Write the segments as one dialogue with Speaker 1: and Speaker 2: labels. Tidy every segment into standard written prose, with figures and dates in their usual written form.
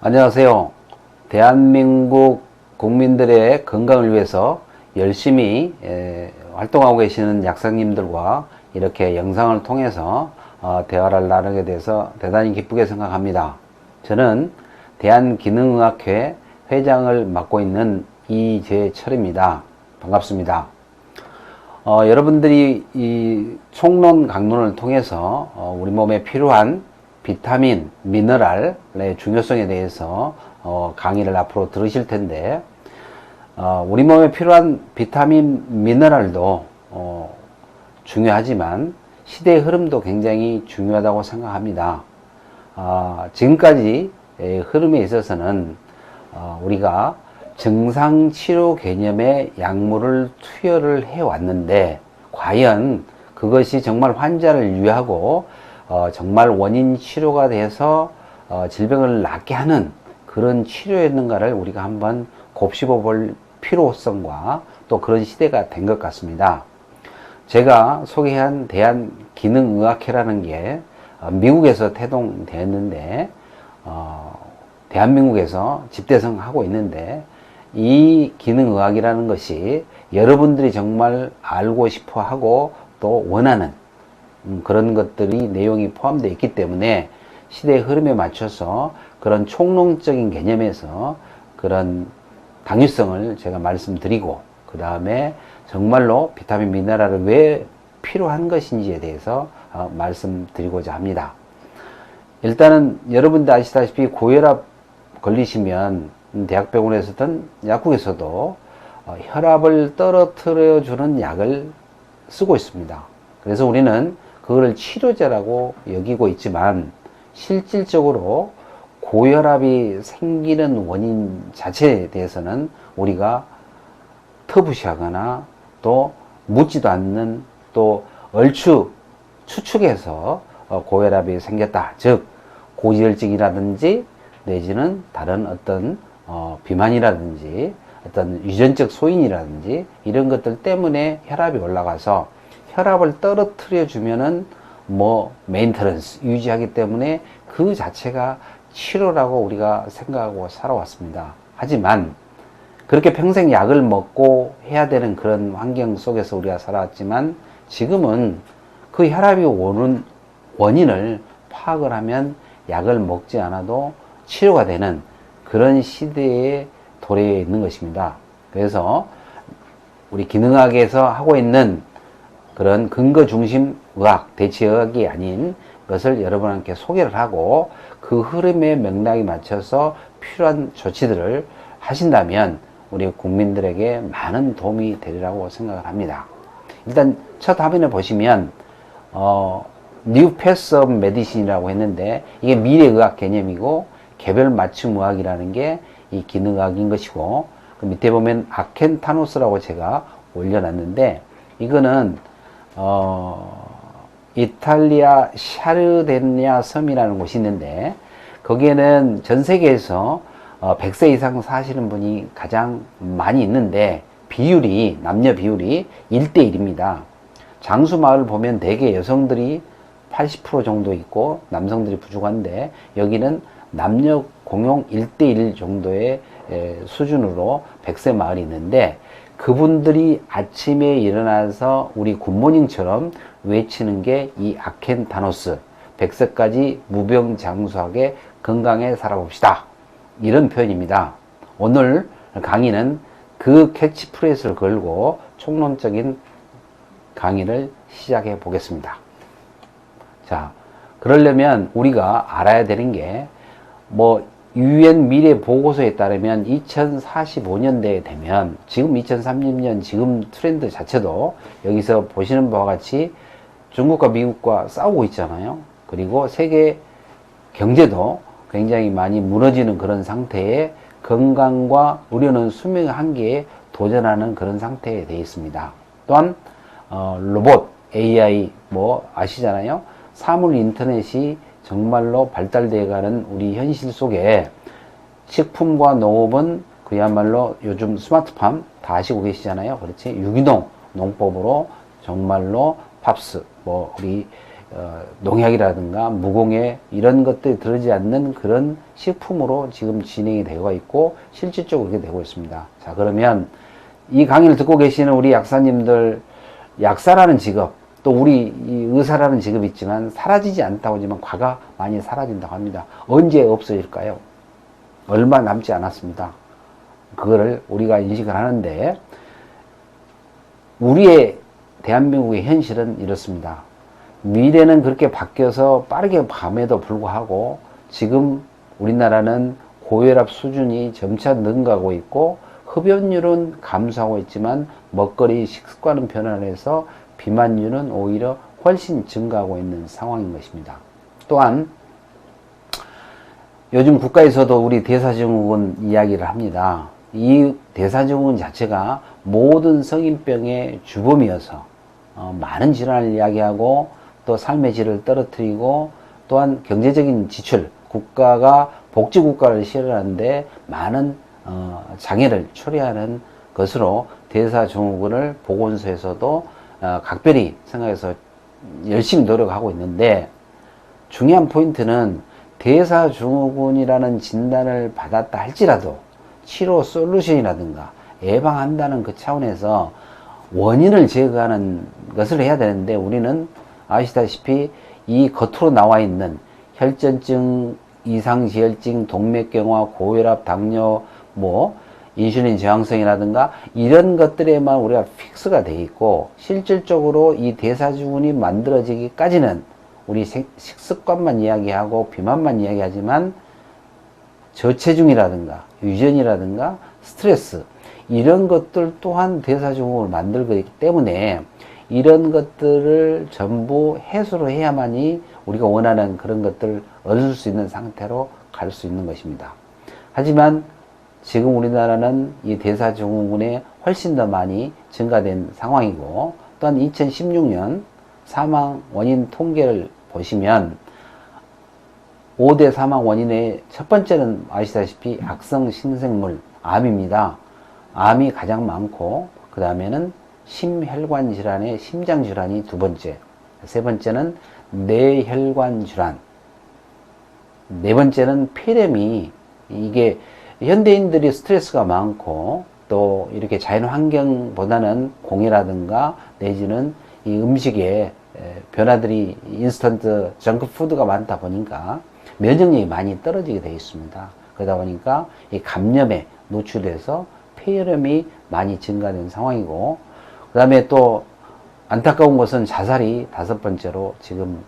Speaker 1: 안녕하세요. 대한민국 국민들의 건강을 위해서 열심히 활동하고 계시는 약사님들과 이렇게 영상을 통해서 대화를 나누게 돼서 대단히 기쁘게 생각합니다. 저는 대한기능의학회 회장을 맡고 있는 이재철입니다. 반갑습니다. 여러분들이 이 총론 강론을 통해서 우리 몸에 필요한 비타민, 미네랄의 중요성에 대해서 강의를 앞으로 들으실 텐데, 우리 몸에 필요한 비타민, 미네랄도 중요하지만 시대의 흐름도 굉장히 중요하다고 생각합니다. 지금까지 흐름에 있어서는 우리가 증상치료 개념의 약물을 투여를 해왔는데, 과연 그것이 정말 환자를 유의하고 정말 원인 치료가 돼서 질병을 낫게 하는 그런 치료였는가를 우리가 한번 곱씹어 볼 필요성과 또 그런 시대가 된 것 같습니다. 제가 소개한 대한기능의학회라는 게 미국에서 태동되었는데, 대한민국에서 집대성하고 있는데, 이 기능의학이라는 것이 여러분들이 정말 알고 싶어 하고 또 원하는 그런 것들이 내용이 포함되어 있기 때문에 시대의 흐름에 맞춰서 그런 총론적인 개념에서 그런 당위성을 제가 말씀드리고, 그 다음에 정말로 비타민 미네랄을 왜 필요한 것인지에 대해서 말씀드리고자 합니다. 일단은 여러분들 아시다시피 고혈압 걸리시면 대학병원에서든 약국에서도 혈압을 떨어뜨려 주는 약을 쓰고 있습니다. 그래서 우리는 그거를 치료제라고 여기고 있지만, 실질적으로 고혈압이 생기는 원인 자체에 대해서는 우리가 터부시하거나 또 묻지도 않는, 또 얼추 추측해서 고혈압이 생겼다, 즉 고지혈증이라든지 내지는 다른 어떤 비만이라든지 어떤 유전적 소인이라든지 이런 것들 때문에 혈압이 올라가서 혈압을 떨어뜨려 주면은 메인터넌스 유지하기 때문에 그 자체가 치료라고 우리가 생각하고 살아왔습니다. 하지만 그렇게 평생 약을 먹고 해야 되는 그런 환경 속에서 우리가 살아왔지만, 지금은 그 혈압이 오는 원인을 파악을 하면 약을 먹지 않아도 치료가 되는 그런 시대에 도래해 있는 것입니다. 그래서 우리 기능학에서 하고 있는 그런 근거 중심 의학, 대체의학이 아닌 것을 여러분께 소개를 하고, 그 흐름의 맥락에 맞춰서 필요한 조치들을 하신다면 우리 국민들에게 많은 도움이 되리라고 생각을 합니다. 일단 첫 화면에 보시면 New Path of Medicine이라고 했는데, 이게 미래의학 개념이고 개별 맞춤 의학이라는 게 이 기능의학인 것이고, 그 밑에 보면 아켄타노스라고 제가 올려놨는데, 이거는 이탈리아 샤르데냐 섬이라는 곳이 있는데, 거기에는 전 세계에서 100세 이상 사시는 분이 가장 많이 있는데, 남녀 비율이 1대1입니다. 장수마을 보면 대개 여성들이 80% 정도 있고 남성들이 부족한데, 여기는 남녀 공용 1대1 정도의 수준으로 100세 마을이 있는데, 그분들이 아침에 일어나서 우리 굿모닝처럼 외치는 게 이 아켄타노스, 100세까지 무병장수하게 건강에 살아봅시다, 이런 표현입니다. 오늘 강의는 그 캐치프레이즈를 걸고 총론적인 강의를 시작해 보겠습니다. 자, 그러려면 우리가 알아야 되는 게, 유엔 미래 보고서에 따르면 2045년대에 되면, 지금 2030년 지금 트렌드 자체도 여기서 보시는 바와 같이 중국과 미국과 싸우고 있잖아요. 그리고 세계 경제도 굉장히 많이 무너지는 그런 상태에 건강과 우려는 수명의 한계에 도전하는 그런 상태에 되어 있습니다. 또한 로봇, AI 아시잖아요. 사물 인터넷이 정말로 발달되어가는 우리 현실 속에 식품과 농업은 그야말로 요즘 스마트팜 다 아시고 계시잖아요. 그렇지? 유기농 농법으로 정말로 팝스, 우리 농약이라든가 무공해 이런 것들이 들어지 않는 그런 식품으로 지금 진행이 되어 있고 실질적으로 그렇게 되고 있습니다. 자, 그러면 이 강의를 듣고 계시는 우리 약사님들, 약사라는 직업, 또 우리 이 의사라는 직업이 있지만 사라지지 않다고 하지만 과가 많이 사라진다고 합니다. 언제 없어질까요? 얼마 남지 않았습니다. 그거를 우리가 인식을 하는데, 우리의 대한민국의 현실은 이렇습니다. 미래는 그렇게 바뀌어서 빠르게 감에도 불구하고 지금 우리나라는 고혈압 수준이 점차 능가하고 있고 흡연율은 감소하고 있지만 먹거리 식습관은 변화를 해서 비만율은 오히려 훨씬 증가하고 있는 상황인 것입니다. 또한 요즘 국가에서도 우리 대사증후군 이야기를 합니다. 이 대사증후군 자체가 모든 성인병의 주범이어서 많은 질환을 이야기하고 또 삶의 질을 떨어뜨리고 또한 경제적인 지출, 국가가 복지국가를 실현하는데 많은 장애를 초래하는 것으로 대사증후군을 보건소에서도 각별히 생각해서 열심히 노력하고 있는데, 중요한 포인트는 대사증후군이라는 진단을 받았다 할지라도 치료 솔루션이라든가 예방한다는 그 차원에서 원인을 제거하는 것을 해야 되는데, 우리는 아시다시피 이 겉으로 나와 있는 혈전증, 이상지혈증, 동맥경화, 고혈압, 당뇨, 인슐린 저항성이라든가 이런 것들에만 우리가 픽스가 되어 있고, 실질적으로 이 대사증후군이 만들어지기까지는 우리 식습관만 이야기하고 비만만 이야기하지만 저체중이라든가 유전이라든가 스트레스 이런 것들 또한 대사증후군을 만들기 때문에 이런 것들을 전부 해소를 해야만이 우리가 원하는 그런 것들을 얻을 수 있는 상태로 갈 수 있는 것입니다. 하지만 지금 우리나라는 이 대사증후군에 훨씬 더 많이 증가된 상황이고, 또한 2016년 사망 원인 통계를 보시면 5대 사망 원인의 첫 번째는 아시다시피 악성 신생물, 암입니다. 암이 가장 많고, 그 다음에는 심혈관 질환의 심장 질환이 두 번째, 세 번째는 뇌혈관 질환, 네 번째는 폐렴이, 이게 현대인들이 스트레스가 많고 또 이렇게 자연 환경보다는 공해라든가 내지는 이 음식에 변화들이 인스턴트 정크푸드가 많다 보니까 면역력이 많이 떨어지게 되어 있습니다. 그러다 보니까 이 감염에 노출돼서 폐렴이 많이 증가된 상황이고, 그 다음에 또 안타까운 것은 자살이 다섯 번째로 지금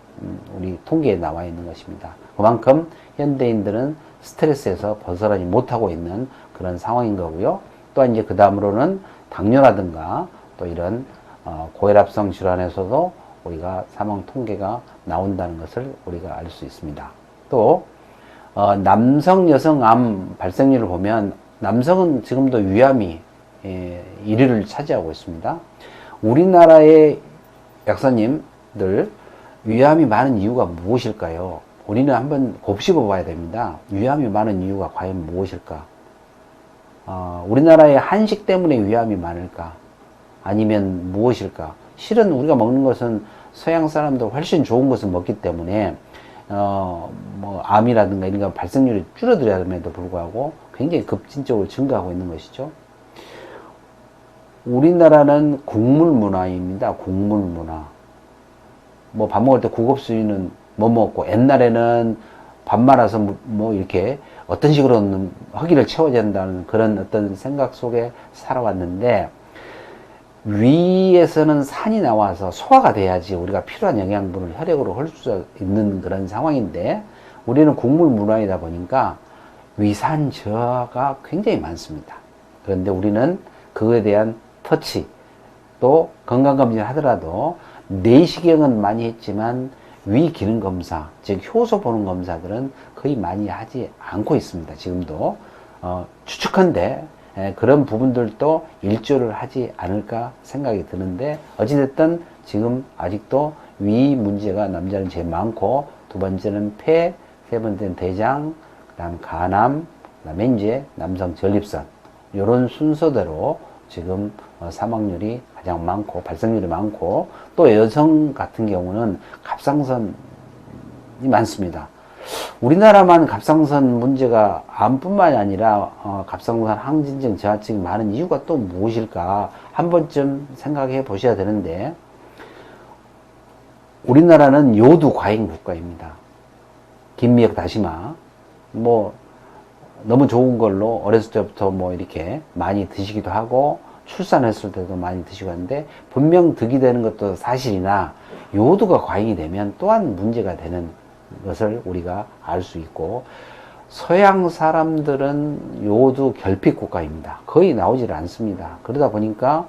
Speaker 1: 우리 통계에 나와 있는 것입니다. 그만큼 현대인들은 스트레스에서 벗어나지 못하고 있는 그런 상황인 거고요. 또한 이제 그 다음으로는 당뇨라든가 또 이런 고혈압성 질환에서도 우리가 사망 통계가 나온다는 것을 우리가 알 수 있습니다. 또 남성 여성 암 발생률을 보면 남성은 지금도 위암이 1위를 차지하고 있습니다. 우리나라의 약사님들 위암이 많은 이유가 무엇일까요? 우리는 한번 곱씹어 봐야 됩니다. 위암이 많은 이유가 과연 무엇일까? 우리나라의 한식 때문에 위암이 많을까? 아니면 무엇일까? 실은 우리가 먹는 것은 서양 사람들 훨씬 좋은 것을 먹기 때문에 암이라든가 이런 거 발생률이 줄어들어야함에도 불구하고 굉장히 급진적으로 증가하고 있는 것이죠. 우리나라는 국물 문화입니다. 국물 문화. 밥 먹을 때 국업수유는 먹고, 옛날에는 밥 말아서 이렇게 어떤 식으로는 허기를 채워야 된다는 그런 어떤 생각 속에 살아왔는데, 위에서는 산이 나와서 소화가 돼야지 우리가 필요한 영양분을 혈액으로 할 수 있는 그런 상황인데, 우리는 국물 문화이다 보니까 위산 저하가 굉장히 많습니다. 그런데 우리는 그거에 대한 터치, 또 건강검진을 하더라도 내시경은 많이 했지만 위 기능 검사, 즉 효소 보는 검사들은 거의 많이 하지 않고 있습니다. 지금도 추측한데 그런 부분들도 일조를 하지 않을까 생각이 드는데, 어찌됐든 지금 아직도 위 문제가 남자는 제일 많고, 두 번째는 폐, 세 번째는 대장, 그 다음 간암, 그 다음에 이제 남성 전립선, 이런 순서대로 지금 사망률이 가장 많고 발생률이 많고, 또 여성 같은 경우는 갑상선이 많습니다. 우리나라만 갑상선 문제가 암뿐만이 아니라 갑상선 항진증, 저하증이 많은 이유가 또 무엇일까 한 번쯤 생각해 보셔야 되는데, 우리나라는 요도 과잉 국가입니다. 김미역 다시마 뭐 너무 좋은 걸로 어렸을 때부터 뭐 이렇게 많이 드시기도 하고, 출산했을 때도 많이 드시고 하는데, 분명 득이 되는 것도 사실이나 요도가 과잉이 되면 또한 문제가 되는 것을 우리가 알 수 있고, 서양 사람들은 요도 결핍 국가입니다. 거의 나오질 않습니다. 그러다 보니까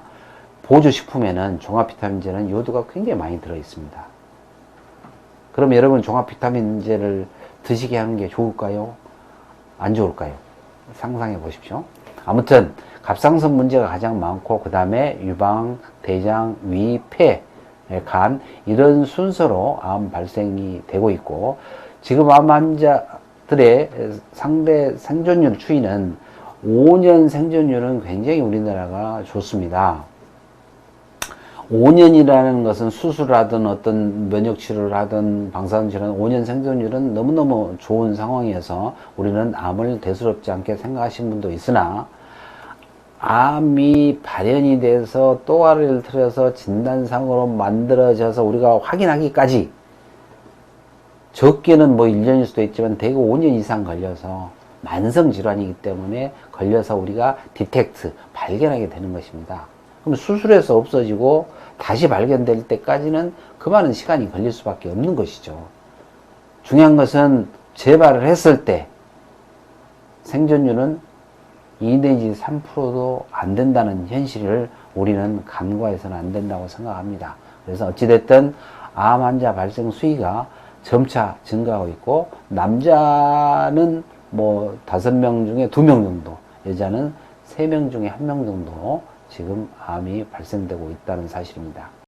Speaker 1: 보조식품에는 종합비타민제는 요도가 굉장히 많이 들어 있습니다. 그럼 여러분, 종합비타민제를 드시게 하는 게 좋을까요? 안 좋을까요? 상상해 보십시오. 아무튼 갑상선 문제가 가장 많고, 그 다음에 유방, 대장, 위, 폐, 간, 이런 순서로 암 발생이 되고 있고, 지금 암 환자들의 상대 생존율 추이는 5년 생존율은 굉장히 우리나라가 좋습니다. 5년이라는 것은 수술을 하든 어떤 면역 치료를 하든 방사선 치료는 5년 생존율은 너무너무 좋은 상황이어서 우리는 암을 대수롭지 않게 생각하시는 분도 있으나, 암이 발현이 돼서 또아를 틀어서 진단상으로 만들어져서 우리가 확인하기까지 적게는 뭐 1년일 수도 있지만 대개 5년 이상 걸려서, 만성질환이기 때문에 걸려서 우리가 디텍트, 발견하게 되는 것입니다. 그럼 수술해서 없어지고 다시 발견될 때까지는 그 많은 시간이 걸릴 수밖에 없는 것이죠. 중요한 것은 재발을 했을 때 생존율은 2 내지 3%도 안 된다는 현실을 우리는 간과해서는 안 된다고 생각합니다. 그래서 어찌됐든 암 환자 발생 수위가 점차 증가하고 있고, 남자는 뭐 5명 중에 2명 정도, 여자는 3명 중에 1명 정도 지금 암이 발생되고 있다는 사실입니다.